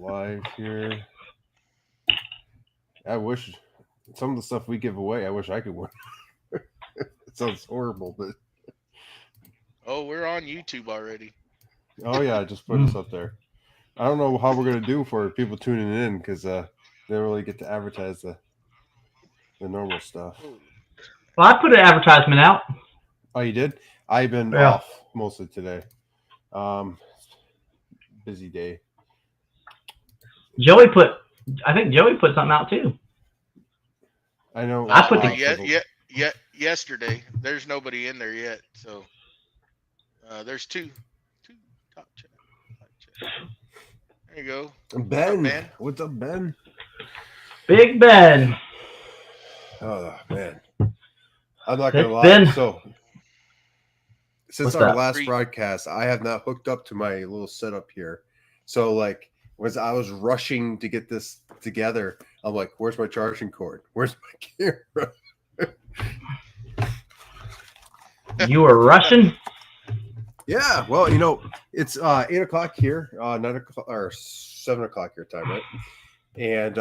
live here. I wish some of the stuff we give away, I wish I could win. It sounds horrible, but Oh, we're on YouTube already. oh yeah, I just put us up there. I don't know how we're gonna do for people tuning in because they don't really get to advertise the normal stuff. Oh, Well, I put an advertisement out. Oh, you did? I've been Yeah. off mostly today. Um, busy day. I think Joey put something out too. I know. I put yesterday. There's nobody in there yet, so there's two top chat. There you go. Ben. Ben. What's up, Ben? Big Ben. Oh man, I'm not gonna It's lie. been- So since What's our that? last broadcast, I have not hooked up to my little setup here. So like, I was rushing to get this together, I'm like, "Where's my charging cord? Where's my camera?" You were rushing? Yeah, well, it's 8 o'clock here, 9 o'clock or 7 o'clock your time, right? And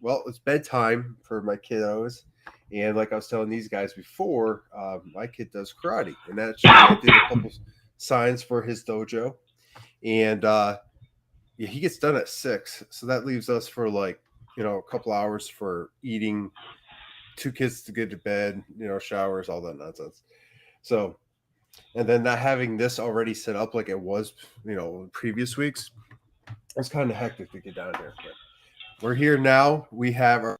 well, it's bedtime for my kiddos. And like I was telling these guys before, my kid does karate, and that's I did a couple signs for his dojo, and yeah, he gets done at 6, so that leaves us for like a couple hours for eating, 2 kids to get to bed, showers, all that nonsense. So, and then not having this already set up like it was, previous weeks, it's kind of hectic to get down here. But we're here now. We have our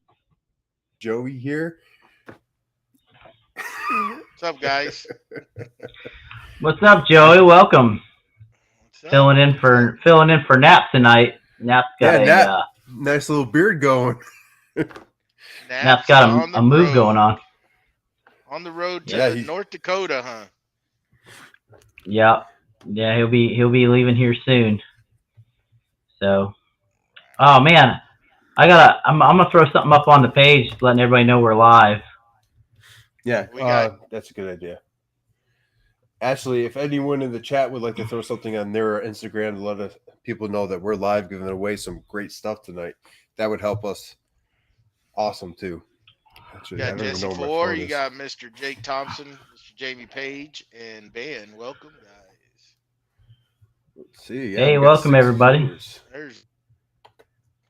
Joey here. What's up, guys? What's up, Joey? Welcome. What's up? Filling in for Nap tonight. Nap's got Nap. Nice little beard going. Nap's got on a the move road. going on. On the road to Yeah, he's- North Dakota, huh? Yeah, he'll be leaving here soon. So, oh man, I'm gonna throw something up on the page, letting everybody know we're live. Yeah, We got- that's a good idea. Actually, if anyone in the chat would like to throw something on their Instagram to let people know that we're live giving away some great stuff tonight, that would help us. Awesome too. You Actually, I got don't even Jesse know where my Four, phone you is. got Mr. Jake Thompson, Mr. Jamie Page, and Ben. Welcome, guys. Let's see. Hey, we got welcome, 6 everybody. viewers. There's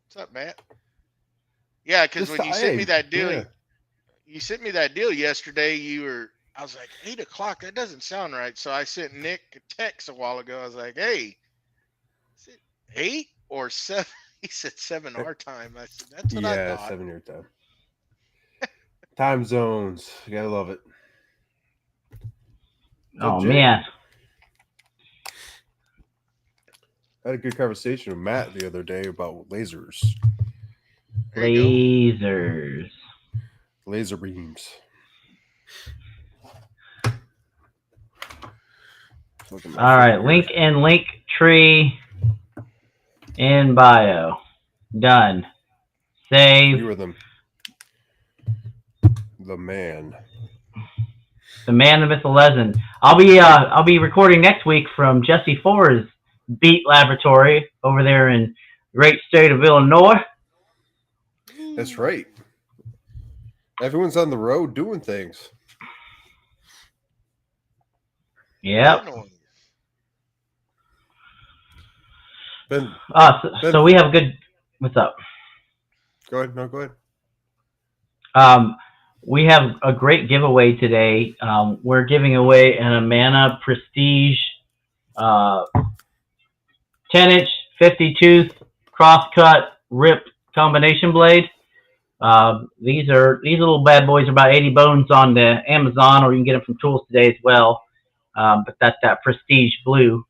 what's up, Matt? Yeah, because Just when you sent me hey, that deal, yeah. you sent me that deal yesterday. I was like 8 o'clock. That doesn't sound right. So I sent Nick a text a while ago. I was like, hey, is it 8 or 7? He said 7 our time. I said that's what I Yeah, thought. 7-year time. Time zones. You gotta love it. Oh Jay. man, I had a good conversation with Matt the other day about lasers, There you go. lasers. laser beams. Look at my All right, finger. link in link tree in bio. Done. Save. You were the man. The man, the myth, the legend. I'll be recording next week from Jesse Four's Beat Laboratory over there in great state of Illinois. That's right. Everyone's on the road doing things. Yep. Illinois. Ben, So we have a good. What's up? go ahead. No, go ahead. We have a great giveaway today. We're giving away an Amana Prestige 10-inch 50-tooth cross-cut ripped combination blade. These little bad boys are about 80 bones on the Amazon, or you can get them from Tools Today as well. But that's that Prestige blue.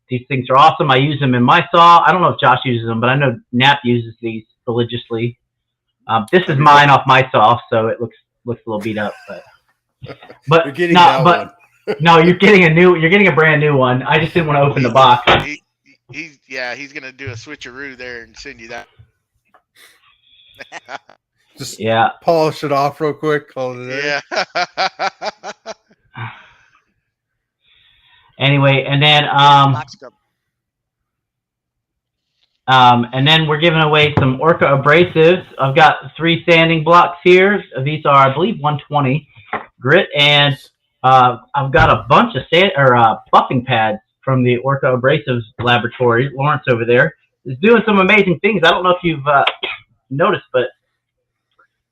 These things are awesome. I use them in my saw. I don't know if Josh uses them, but I know Nap uses these religiously. This is mine off my saw, so it looks a little beat up, but You're getting that one. no, you're getting a brand new one. I just didn't want to open the box. He's gonna do a switcheroo there and send you that. Just Yeah. polish it off real quick. Call it a day. Yeah. Anyway, and then Box cup. And then we're giving away some Orca abrasives. I've got 3 sanding blocks here. These are, I believe, 120 grit, and I've got a bunch of buffing pads from the Orca Abrasives laboratory. Lawrence over there is doing some amazing things. I don't know if you've noticed, but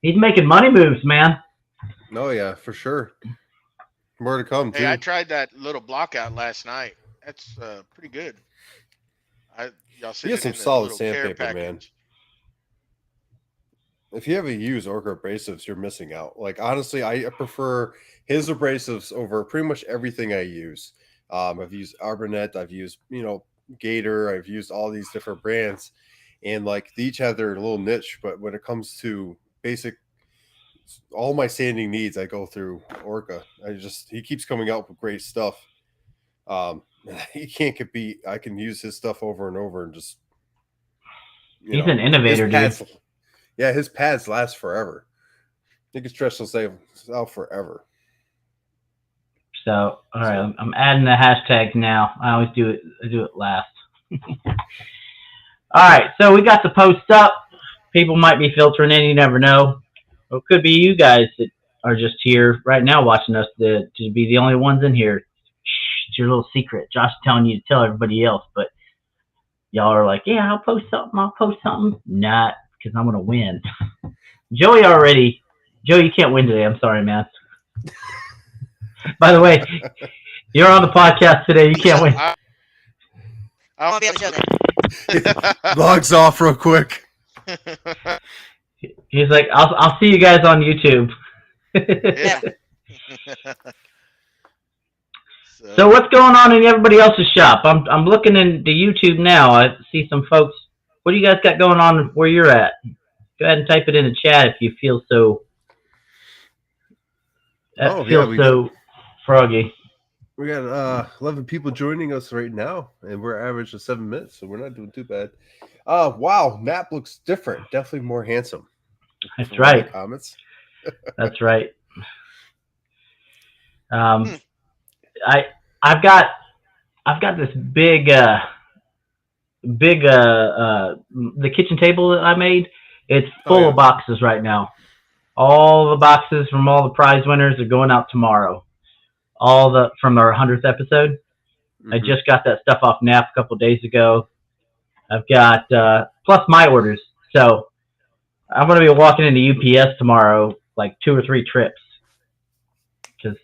he's making money moves, man. Oh yeah, for sure. More to come too. Hey, I tried that little block out last night. That's pretty good. Y'all see He has it some in the solid little care sandpaper, man. package. If you haven't used Orca abrasives, you're missing out. Like honestly, I prefer his abrasives over pretty much everything I use. I've used Arbornet, I've used Gator, I've used all these different brands, and like they each have their little niche. But when it comes to basic, all my sanding needs, I go through Orca. He keeps coming out with great stuff. He can't compete. I can use his stuff over and over and just. He's an innovator, dude. Yeah, his pads last forever. I think his stretch will stay out forever. So, all right, I'm adding the hashtags now. I always do it. I do it last. All right, so we got the post up. People might be filtering in. You never know. It could be you guys that are just here right now watching us to be the only ones in here. Shh, it's your little secret. Josh is telling you to tell everybody else, but y'all are like, yeah, I'll post something. Not because I'm going to win. Joey, you can't win today. I'm sorry, man. By the way, you're on the podcast today. You can't win. I won't be able to show Logs off real quick. He's like, I'll see you guys on YouTube. Yeah. So what's going on in everybody else's shop? I'm looking into YouTube now. I see some folks. What do you guys got going on where you're at? Go ahead and type it in the chat if you feel so. Froggy. We got 11 people joining us right now, and we're average of 7 minutes, so we're not doing too bad. Wow, Nap looks different. Definitely more handsome. That's right. Comments. That's right. I've got this big the kitchen table that I made. It's full of boxes right now. All the boxes from all the prize winners are going out tomorrow. From our 100th episode. Mm-hmm. I just got that stuff off Nap a couple days ago. I've got plus my orders. So I'm going to be walking into UPS tomorrow, like 2 or 3 trips. Because,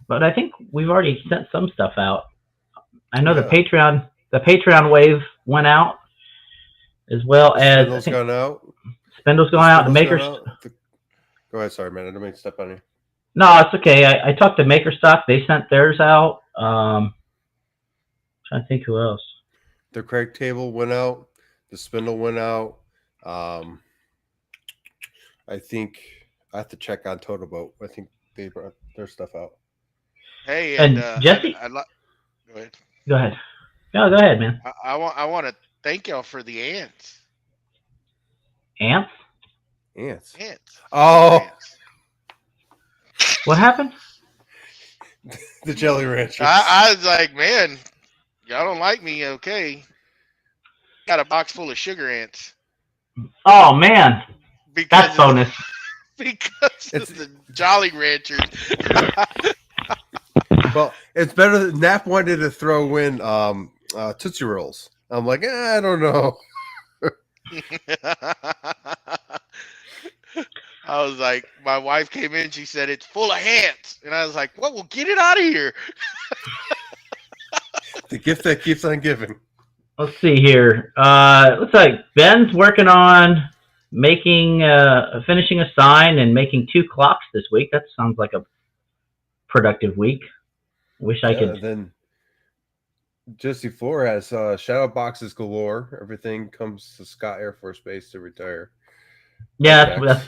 But I think we've already sent some stuff out. I know the Patreon wave went out, as well as Spindle's gone out. Spindle's gone out. The Makers. Go ahead, sorry, man. I didn't mean to step on you. No, it's okay. I talked to Maker Stock. They sent theirs out. Trying to think who else. The Craig table went out. The Spindle went out. I think I have to check on Total Boat. I think they brought their stuff out. Hey, and Jesse, go ahead. Go ahead. No, go ahead, man. I want to thank y'all for the ants. Ants? Ants. Ants. Oh. Ants. What happened? The Jelly Ranchers. I was like, man, y'all don't like me, okay? Got a box full of sugar ants. Oh man, that's bonus. Because it's the Jolly Ranchers. Well, it's better than Nap wanted to throw in Tootsie Rolls. I'm like, I don't know. I was like, my wife came in, she said it's full of ants. And I was like, well, we'll get it out of here. The gift that keeps on giving. Let's see here. Looks like Ben's working on finishing a sign and making 2 clocks this week. That sounds like a productive week. Wish I could. Then Jesse Floor has shadow boxes galore. Everything comes to Scott Air Force Base to retire. Yeah,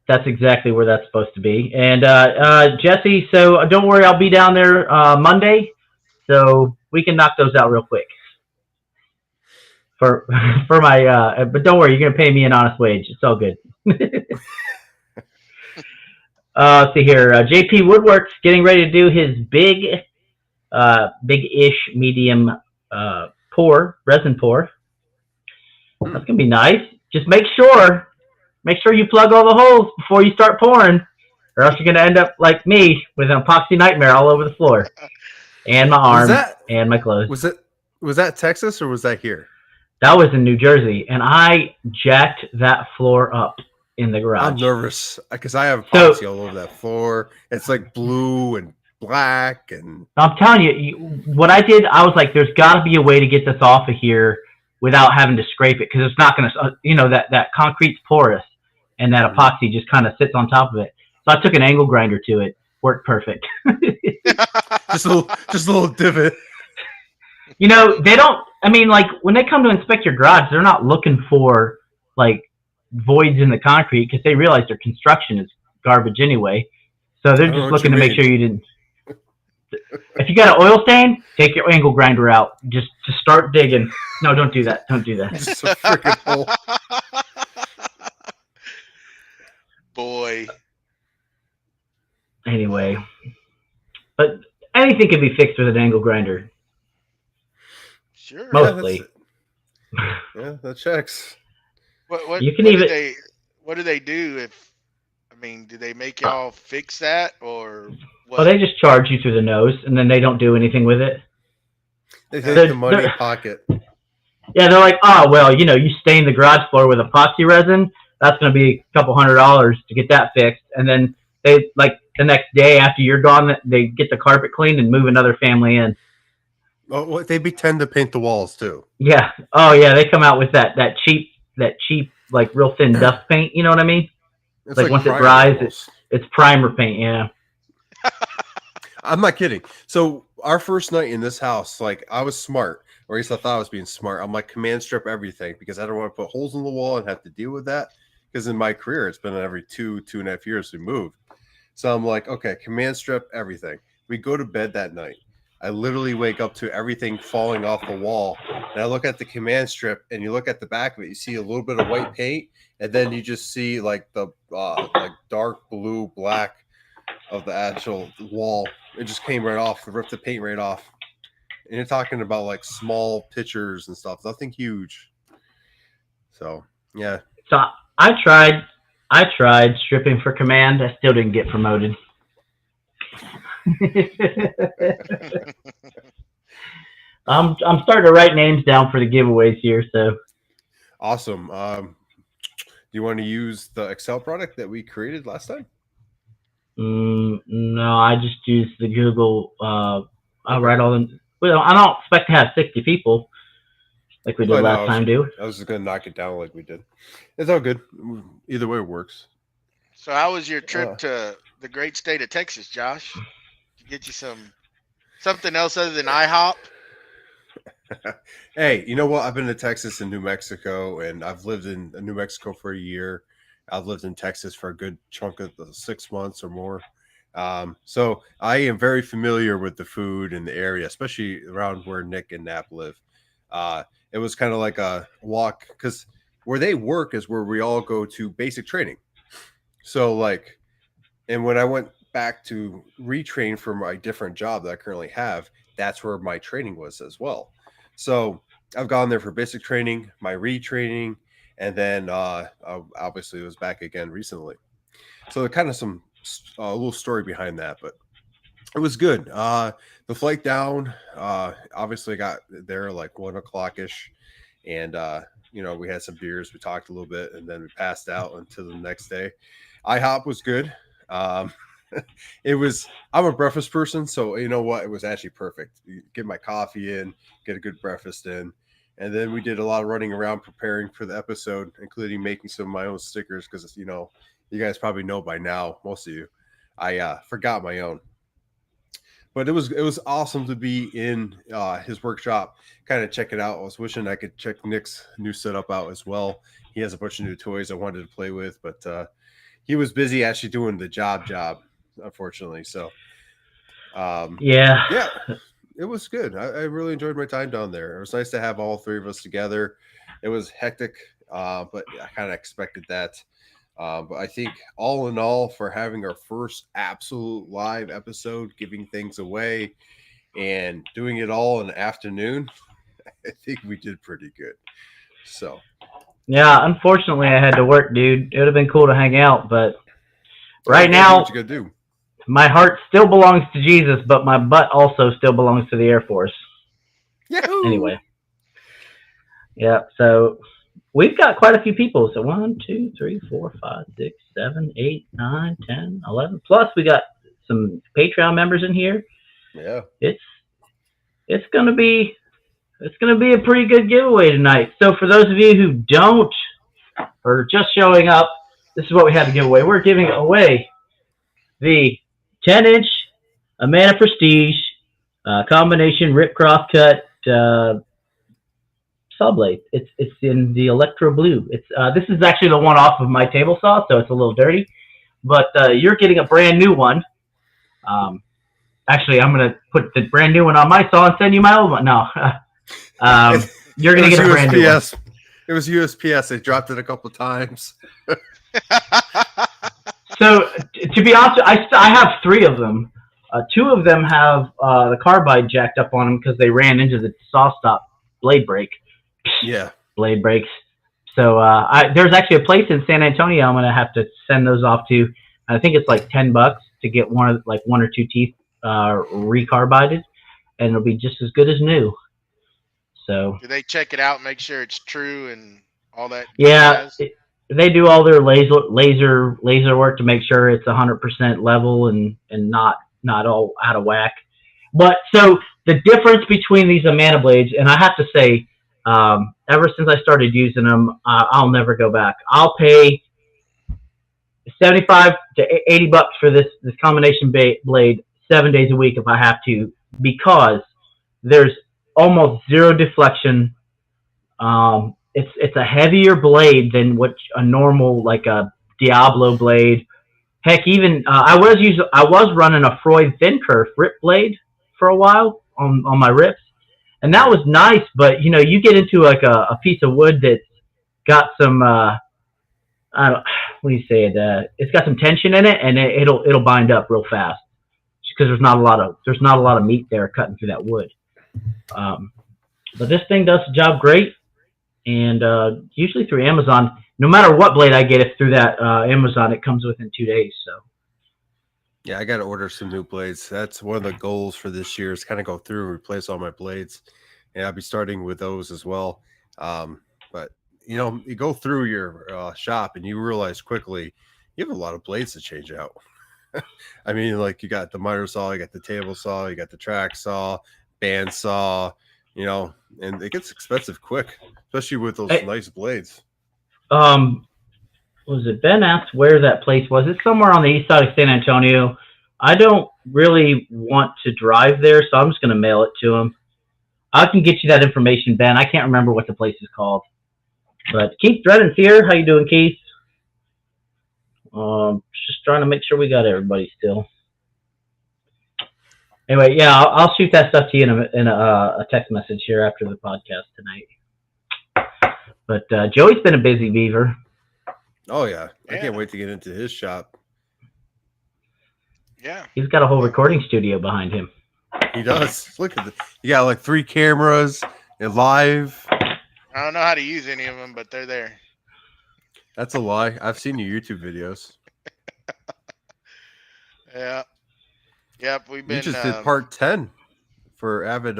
that's exactly where that's supposed to be. And Jesse, so don't worry, I'll be down there Monday, so we can knock those out real quick. For my, but don't worry, you're gonna pay me an honest wage. It's all good. Let's see here. JP Woodworks getting ready to do his big-ish medium resin pour. That's gonna be nice. Just make sure you plug all the holes before you start pouring, or else you're gonna end up like me with an epoxy nightmare all over the floor, and my arm, and my clothes. Was that Texas or was that here? That was in New Jersey, and I jacked that floor up in the garage. I'm nervous because I have epoxy all over that floor. It's like blue and black, and I'm telling you, what I did, I was like, there's got to be a way to get this off of here without having to scrape it, because it's not going to, that concrete's porous, and that epoxy just kind of sits on top of it. So I took an angle grinder to it. Worked perfect. just a little divot. They don't. I mean, like when they come to inspect your garage, they're not looking for like voids in the concrete because they realize their construction is garbage anyway. So they're just looking to make sure you didn't. If you got an oil stain, take your angle grinder out. Just to start digging. No, don't do that. Don't do that. Just a freaking hole. Boy. Anyway, but anything can be fixed with an angle grinder. Sure. Mostly. Yeah, that checks. What you can what do they do do they make y'all fix that or what? Well, they just charge you through the nose and then they don't do anything with it. They take the money pocket. Yeah, they're like, oh, well, you stain the garage floor with epoxy resin. That's going to be a couple $100 to get that fixed. And then they, like, the next day after you're gone, they get the carpet cleaned and move another family in. Oh, they pretend to paint the walls too. Yeah. Oh, yeah. They come out with that cheap, like real thin dust paint. You know what I mean? It's like once it dries, it's primer paint. Yeah. I'm not kidding. So our first night in this house, like I was smart, or at least I thought I was being smart. I'm like, command strip everything because I don't want to put holes in the wall and have to deal with that. Because in my career, it's been every 2.5 years we moved. So I'm like, okay, command strip everything. We go to bed that night. I literally wake up to everything falling off the wall. And I look at the command strip and you look at the back of it, you see a little bit of white paint. And then you just see like the like dark blue, black of the actual wall. It just came right off, ripped the paint right off. And you're talking about like small pictures and stuff, nothing huge. So, yeah. So I tried stripping for command. I still didn't get promoted. I'm starting to write names down for the giveaways here. So awesome. Do you want to use the Excel product that we created last time? No, I just use the Google. I'll write all them. Well, I don't expect to have 60 people like we did last time, do we? I was just going to knock it down like we did. It's all good. Either way, it works. So how was your trip to the great state of Texas, Josh? Did you get you something else other than IHOP? Hey, you know what? I've been to Texas and New Mexico, and I've lived in New Mexico for a year. I've lived in Texas for a good chunk of the 6 months or more. So I am very familiar with the food in the area, especially around where Nick and Nap live. It was kind of like a walk because where they work is where we all go to basic training. So like, and when I went back to retrain for my different job that I currently have, that's where my training was as well. So I've gone there for basic training, my retraining, and then obviously it was back again recently. So kind of some a little story behind that, but it was good. The flight down, obviously got there like 1 o'clock ish, and we had some beers, we talked a little bit, and then we passed out until the next day. IHOP was good. It was, I'm a breakfast person, so you know what, it was actually perfect. Get my coffee in, get a good breakfast in, and then we did a lot of running around preparing for the episode, including making some of my own stickers because you guys probably know by now, most of you, I forgot my own. But it was awesome to be in his workshop, kind of check it out. I was wishing I could check Nick's new setup out as well. He has a bunch of new toys I wanted to play with, but he was busy actually doing the job, unfortunately. So, yeah, it was good. I really enjoyed my time down there. It was nice to have all three of us together. It was hectic, but I kind of expected that. But I think all in all, for having our first absolute live episode, giving things away and doing it all in the afternoon, I think we did pretty good. So Yeah, unfortunately, I had to work, dude. It would have been cool to hang out, but right you gotta do now, what you gotta do. my heart still belongs to Jesus, but my butt also still belongs to the Air Force. Yahoo! Anyway, yeah. So we've got quite a few people. So 1, 2, 3, 4, 5, 6, 7, 8, 9, 10, 11. Plus, we got some Patreon members in here. Yeah. It's gonna be a pretty good giveaway tonight. So for those of you who don't or just showing up, this is what we have to give away. We're giving away the 10-inch Amana Prestige combination rip cross cut saw blade. It's in the electro blue. This is actually the one off of my table saw, so it's a little dirty. But you're getting a brand new one. Actually, I'm gonna put the brand new one on my saw and send you my old one. No, you're gonna get a brand new one. It was USPS. They dropped it a couple of times. So to be honest, I have 3 of them. 2 of them have the carbide jacked up on them because they ran into the saw stop blade break. Yeah, blade breaks. So there's actually a place in San Antonio I'm gonna have to send those off to. I think it's like $10 to get one or 2 teeth recarbided, and it'll be just as good as new. So do they check it out, make sure it's true and all that? Yeah, they do all their laser work to make sure it's 100% level and not all out of whack. But so the difference between these Amana blades, and I have to say, ever since I started using them, I'll never go back. I'll pay $75 to $80 for this combination blade 7 days a week if I have to, because there's almost zero deflection. It's a heavier blade than what a normal, like a Diablo blade. Heck, even I was running a Freud thin kerf rip blade for a while on my rips, and that was nice. But you get into like a piece of wood that's got some what do you say it? It's got some tension in it, and it'll bind up real fast because there's not a lot of meat there cutting through that wood. But this thing does the job great, and usually through Amazon, no matter what blade I get, if through that Amazon, it comes within 2 days. So yeah, I got to order some new blades. That's one of the goals for this year is kind of go through and replace all my blades, and I'll be starting with those as well. But you go through your shop and you realize quickly you have a lot of blades to change out. I mean, like you got the miter saw, you got the table saw, you got the track saw, band saw, and it gets expensive quick, especially with those nice blades. Was it Ben asked where that place was? It's somewhere on the east side of San Antonio. I don't really want to drive there, so I'm just going to mail it to him. I can get you that information, Ben. I can't remember what the place is called. But Keith Dredden's here. How you doing, Keith? Just trying to make sure we got everybody still. Anyway, yeah, I'll shoot that stuff to you in a text message here after the podcast tonight. But Joey's been a busy beaver. Oh yeah, I can't wait to get into his shop. Yeah, he's got a whole recording studio behind him. He does. Look at this. You got like 3 cameras and live. I don't know how to use any of them, but they're there. That's a lie. I've seen your YouTube videos. Yeah. Yep, we've been. You just did part 10 for Avid.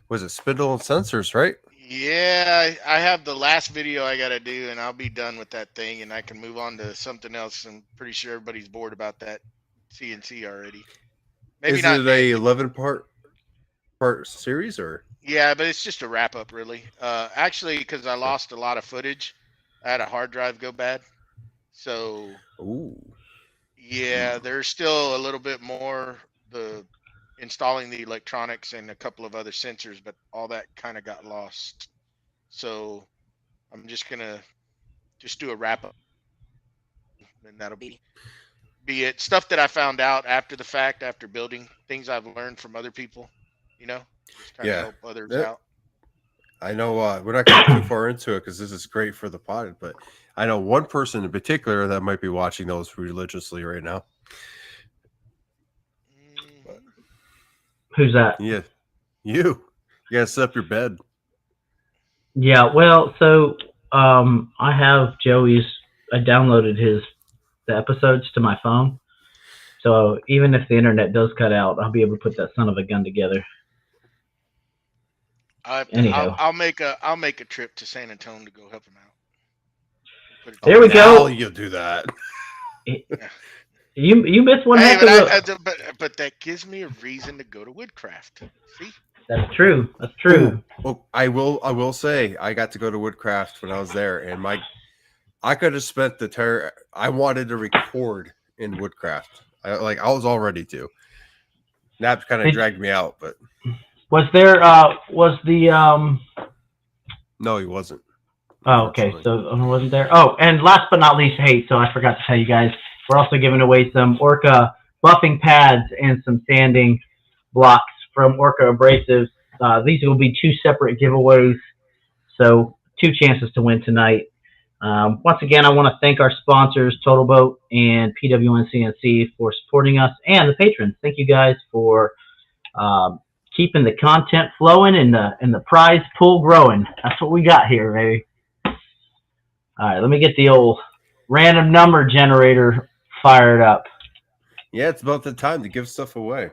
Was it Spindle and Sensors, right? Yeah, I have the last video I got to do, and I'll be done with that thing, and I can move on to something else. I'm pretty sure everybody's bored about that CNC already. Maybe Is not. Is it a 11 part series or? Yeah, but it's just a wrap up, really. Actually, because I lost a lot of footage, I had a hard drive go bad. So. Ooh. Yeah, there's still a little bit more installing the electronics and a couple of other sensors, but all that kind of got lost. So I'm just gonna do a wrap up, and that'll be it. Stuff that I found out after the fact, after building, things I've learned from other people. Just trying to help others out. I know we're not going too far into it because this is great for the pod, but I know one person in particular that might be watching those religiously right now. Who's that? Yeah, you gotta set up your bed. Yeah, well, so I have Joey's. I downloaded the episodes to my phone, so even if the internet does cut out, I'll be able to put that son of a gun together. Anyhow, I'll make a trip to San Antonio to go help him out. Put it There we together. go. Now you'll do that. you missed one Hey, heck of a. but that gives me a reason to go to Woodcraft. See, That's true. That's true. Well, I will say I got to go to Woodcraft when I was there, and I could have spent the entire. I wanted to record in Woodcraft. I was all ready to. That kind of Did- dragged me out, but Was there? Was the? no, he wasn't. Oh, okay. So I wasn't there. Oh, and last but not least, hey, so I forgot to tell you guys, we're also giving away some Orca buffing pads and some sanding blocks from Orca Abrasives. These will be 2 separate giveaways, so 2 chances to win tonight. Once again, I want to thank our sponsors, Total Boat and PWN CNC, for supporting us, and the patrons. Thank you guys for keeping the content flowing and the prize pool growing. That's what we got here, baby. All right, let me get the old random number generator fired up. Yeah, it's about the time to give stuff away.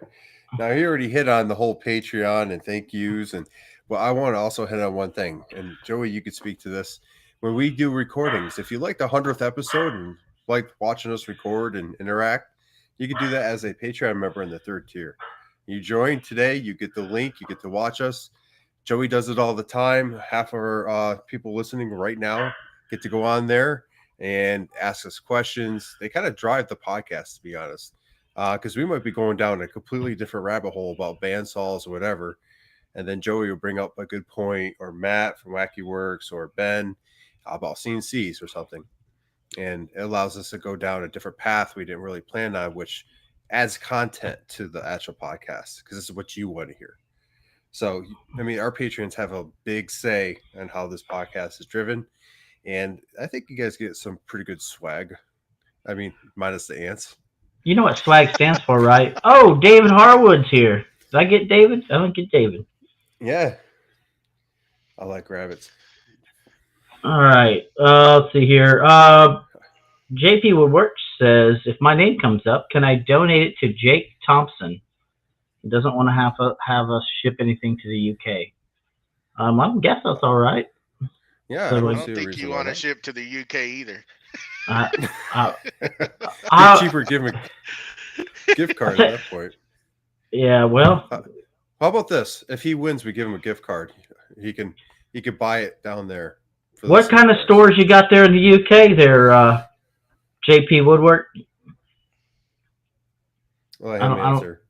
Now, he already hit on the whole Patreon and thank yous, and well, I want to also hit on one thing. And Joey, you could speak to this. When we do recordings, if you like the 100th episode and like watching us record and interact, you can do that as a Patreon member in the 3rd tier. You join today, you get the link, you get to watch us. Joey does it all the time. Half of our people listening right now get to go on there and ask us questions. They kind of drive the podcast, to be honest, because we might be going down a completely different rabbit hole about bandsaws or whatever, and then Joey will bring up a good point, or Matt from Wacky Works, or Ben about CNCs or something, and it allows us to go down a different path we didn't really plan on, which adds content to the actual podcast because this is what you want to hear. So, I mean, our patrons have a big say on how this podcast is driven. And I think you guys get some pretty good swag. I mean, minus the ants. You know what swag stands for, right? Oh, David Harwood's here. Did I get David? I don't get David. Yeah. I like rabbits. All right. Let's see here. JP Woodworks says, if my name comes up, can I donate it to Jake Thompson? He doesn't want to have us ship anything to the UK. I guess that's all right. Yeah, So I like- don't think you want to ship to the UK either. Get cheaper, give him a gift card at that point. Yeah, well, How about this? If he wins, we give him a gift card. He can buy it down there. For the what kind of price. stores you got there in the UK there, JP Woodwork? Well, I I don't- answer.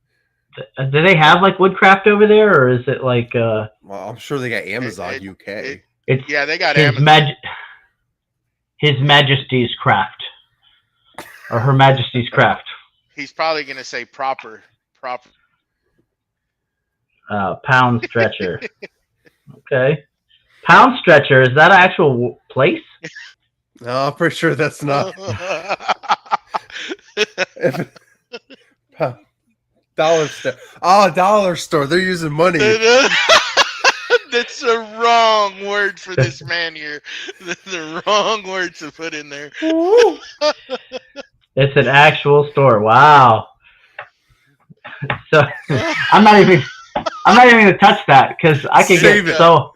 Do they have like Woodcraft over there, or is it like Well, I'm sure they got Amazon UK. it's Yeah, they got His, Amazon. His Majesty's Craft, or Her Majesty's Craft? He's probably gonna say proper. Pound Stretcher. Okay, Pound Stretcher, is that an actual place? No, I'm pretty sure that's not. Dollar store. Oh, dollar store. They're using money. That's the wrong word for this man here. The wrong words to put in there. It's an actual store. Wow. So I'm not even gonna touch that because I can Save get it. so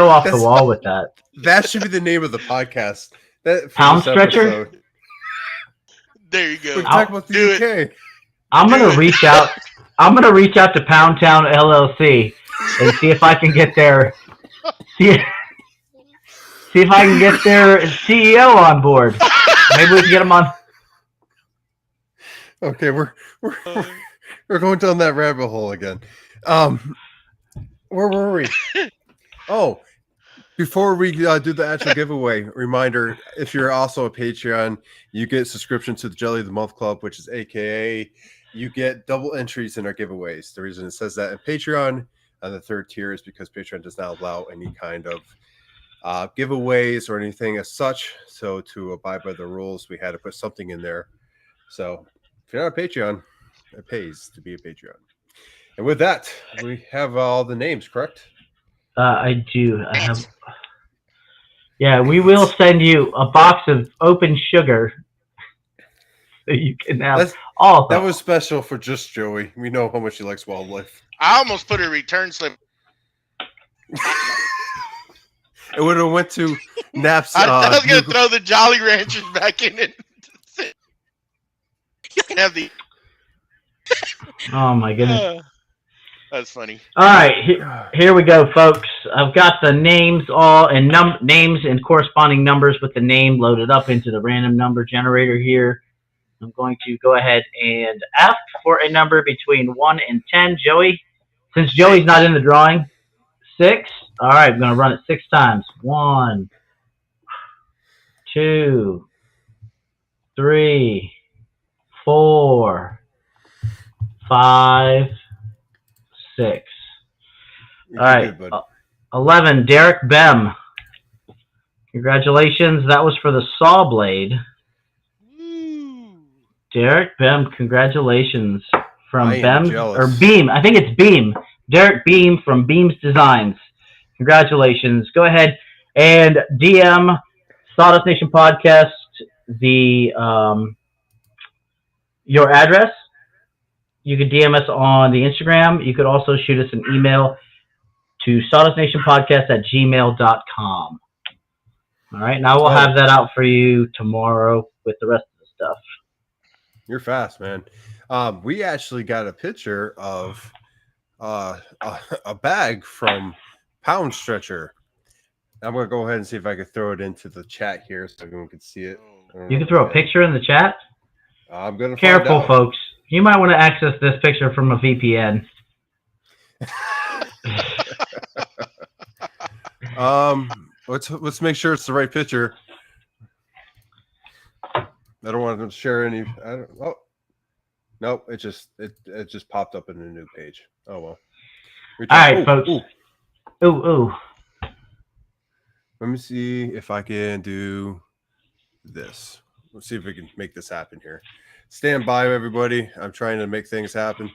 off the That's- wall with that. That should be the name of the podcast. That for Pound this Stretcher? episode. There you go. We're talking about the Do UK. I'm Do gonna it. reach out. I'm gonna reach out to Pound Town LLC and see if I can get their see if I can get their CEO on board. Maybe we can get him on. Okay, we're going down that rabbit hole again. Where were we? Oh, before we do the actual giveaway, reminder: if you're also a Patreon, you get subscription to the Jelly of the Month Club, which is AKA you get double entries in our giveaways. The reason it says that in Patreon on the 3rd tier is because Patreon does not allow any kind of giveaways or anything as such. So to abide by the rules, we had to put something in there. So if you're not a Patreon, it pays to be a Patreon. And with that, we have all the names, correct? I do. I have. Yeah, we will send you a box of open sugar so you can have That's, all that of was special for just Joey. We know how much he likes wildlife. I almost put a return slip. It would have went to Nap's. I was gonna new- throw the Jolly Ranchers back in it. You can have the. Oh my goodness. That's funny. All right, here we go, folks. I've got the names all and names and corresponding numbers with the name loaded up into the random number generator here. I'm going to go ahead and ask for a number between 1 and 10. Joey, since Joey's not in the drawing, 6. All right, I'm going to run it 6 times. 1, 2, 3, 4, 5, 6. You're All right. good, bud. 11, Derek Bem. Congratulations. That was for the saw blade. Woo. Derek Bem, congratulations from I am Bem jealous. or Beam. I think it's Beam. Derek Beam from Beam's Designs. Congratulations. Go ahead and DM Sawdust Nation Podcast your address. You could DM us on the Instagram. You could also shoot us an email to sawdustnationpodcast@gmail.com. All right, now we'll have that out for you tomorrow with the rest of the stuff. You're fast, man. We actually got a picture of a bag from Pound Stretcher. I'm gonna go ahead and see if I can throw it into the chat here so everyone can see it. You can throw a picture in the chat. I'm gonna Careful, find out. folks. You might want to access this picture from a VPN. Let's make sure it's the right picture. I don't want to share any. Nope. It just popped up in a new page. Oh well. All right, folks. Ooh. Let me see if I can do this. Let's see if we can make this happen here. Stand by, everybody. I'm trying to make things happen.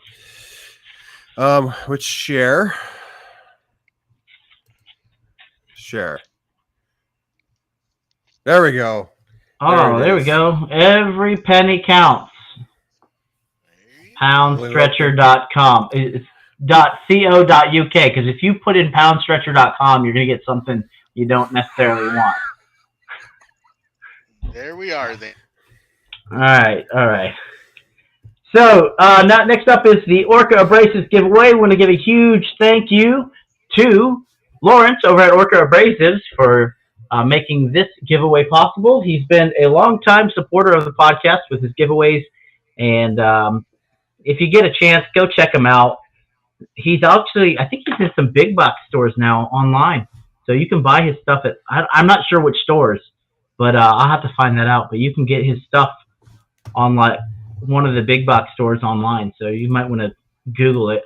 Let's share. There we go. Oh, there we go. Every penny counts. Poundstretcher.com. It's .co.uk, because if you put in poundstretcher.com, you're going to get something you don't necessarily want. There we are then. All right. So, next up is the Orca Abrasives giveaway. We want to give a huge thank you to Lawrence over at Orca Abrasives for making this giveaway possible. He's been a longtime supporter of the podcast with his giveaways, and if you get a chance, go check him out. He's actually, I think he's in some big box stores now online, so you can buy his stuff at, I'm not sure which stores, but I'll have to find that out. But you can get his stuff on like one of the big box stores online, so you might want to Google it.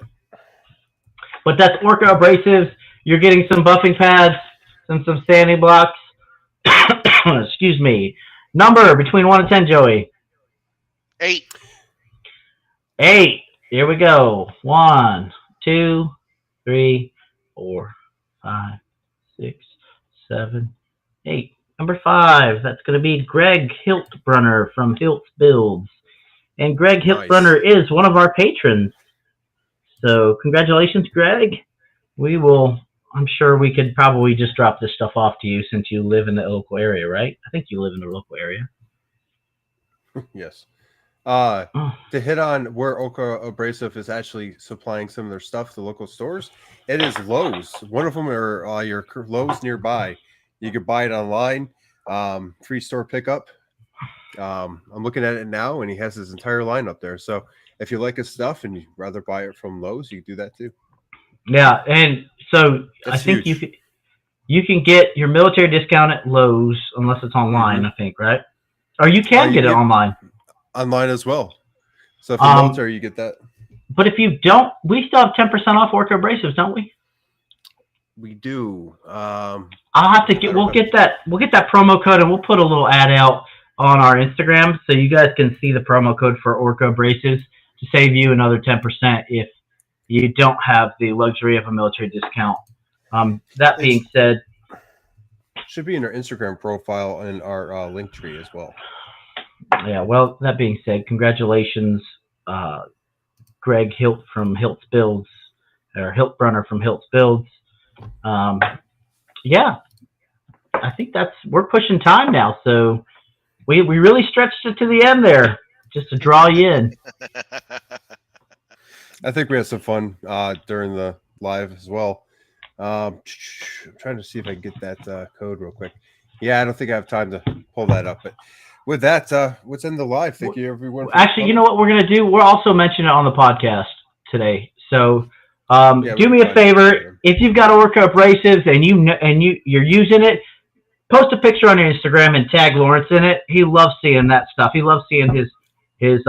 But that's Orca Abrasives. You're getting some buffing pads and some sanding blocks. Excuse me. Number between 1 and 10, Joey. 8. 8. Here we go. 1, 2, 3, 4, 5, 6, 7, 8. Number 5. That's going to be Greg Hiltbrunner from Hilt's Builds. And Greg Hiltbrunner is one of our patrons. So congratulations, Greg. I'm sure we could probably just drop this stuff off to you since you live in the local area, right? I think you live in the local area. Yes. To hit on where Orca Abrasive is actually supplying some of their stuff to local stores, it is Lowe's. One of them are your Lowe's nearby. You can buy it online, free store pickup. I'm looking at it now, and he has his entire line up there. So if you like his stuff and you'd rather buy it from Lowe's, you can do that too. Yeah, and so That's I think huge. you can get your military discount at Lowe's unless it's online, I think, right? Or you can get it online. Online as well. So if you're military, you get that. But if you don't, we still have 10% off Orca Abrasives, don't we? We do. I'll have to we'll get that promo code, and we'll put a little ad out on our Instagram so you guys can see the promo code for Orca Abrasives to save you another 10% if you don't have the luxury of a military discount. That being said, should be in our Instagram profile and our link tree as well. Yeah. Well, that being said, congratulations, Greg Hilt from Hilt's Builds, or Hiltbrunner from Hilt's Builds. Yeah, I think we're pushing time now, so we really stretched it to the end there just to draw you in. I think we had some fun during the live as well. I'm trying to see if I can get that code real quick. Yeah, I don't think I have time to pull that up, but with that, let's end the live. Thank you, everyone. Actually, you know what we're gonna do? We're also mentioning it on the podcast today. So, do me a favor. If you've got Orca abrasives and you're using it, post a picture on your Instagram and tag Lawrence in it. He loves seeing that stuff. He loves seeing his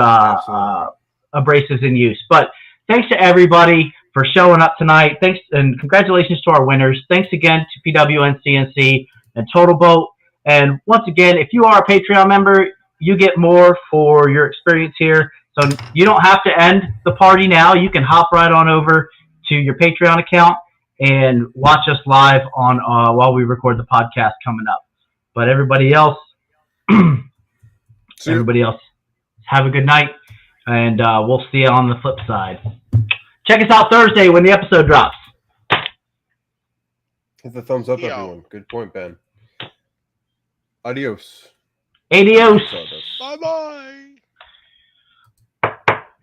abrasives in use. But thanks to everybody for showing up tonight. Thanks and congratulations to our winners. Thanks again to PWN CNC and Total Boat. And once again, if you are a Patreon member, you get more for your experience here. So you don't have to end the party now. You can hop right on over to your Patreon account and watch us live on while we record the podcast coming up. But everybody else, have a good night, and we'll see you on the flip side. Check us out Thursday when the episode drops. Hit the thumbs up, everyone. Good point, Ben. Adios. Adios. Bye-bye.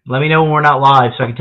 Let me know when we're not live so I can tell